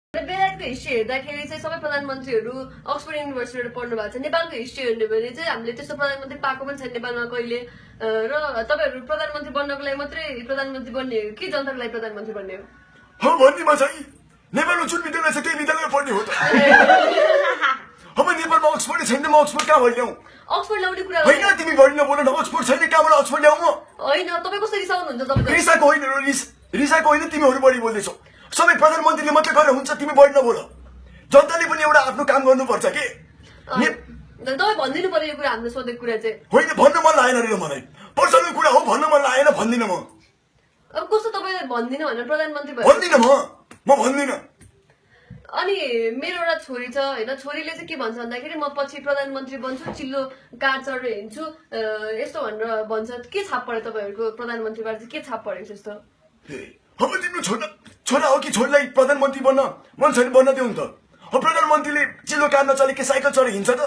बेलायतको हिस्ट्री हेर्दाखेरि चाहिँ सबै प्रधानमन्त्रीहरू अक्सफोर्ड युनिभर्सिटीबाट पढ्नु भएको छ। नेपालको हिस्ट्री हेर्ने भने चाहिँ हामीले त्यस्तो प्रधानमन्त्री पाएको पनि छैन नेपालमा कहिले। र तपाईहरु प्रधानमन्त्री बन्नको लागि मात्रै प्रधानमन्त्री बन्ने हो कि जनताको लागि प्रधानमन्त्री बन्ने हो? हो भन्नेमा चाहिँ नेपालमा जुन विद्यालय छ त्यही विद्यालयमा पढ्ने हो त। अब नेपालमा अक्सफोर्ड छैन, म अक्सफोर्ड कहाँ भइ ल्याउँ? अक्सफोर्ड ल्याउने कुरा होइन, तिमी बढी नबोल न। अक्सफोर्ड छैन, कहाँबाट अक्सफोर्ड ल्याउँ म? होइन, तपाईँ कसरी रिसाउनुहुन्छ? तपाईँ रिसाको होइन, रिसाको होइन, तिमीहरू बढी बोल्दैछौ। सबै प्रधानमन्त्रीले मात्रै गरेर हुन्छ, तिमी बढी नबोल। जनताले पनि एउटा आफ्नो काम गर्नुपर्छ के? तपाईँ भनिदिनु पर्यो यो कुरा, हामीले सोधेको कुरा चाहिँ। होइन, भन्न मन लागेन रे मलाई। पर्सनल कुरा हो, भन्न मन लागेन, भन्दिनँ म। अब कस्तो तपाईँले भन्दिनँ भनेर प्रधानमन्त्री भयो? भन्दिनँ म भन्दिनँ। अनि मेरो एउटा छोरी छ होइन, छोरीले चाहिँ के भन्छ भन्दाखेरि म पछि प्रधानमन्त्री बन्छु, चिल्लो कार चढेर हिँड्छु यस्तो भनेर भन्छ। के छाप पर्यो तपाईँहरूको प्रधानमन्त्रीबाट चाहिँ? के छाप परेको छ यस्तो? अब तिम्रो छोरा हो कि छोरीलाई प्रधानमन्त्री बन्न मन छैन, बन्न देऊ नि त। अब प्रधानमन्त्रीले चिल्लो कार नचले के साइकल चढेर हिँड्छ त?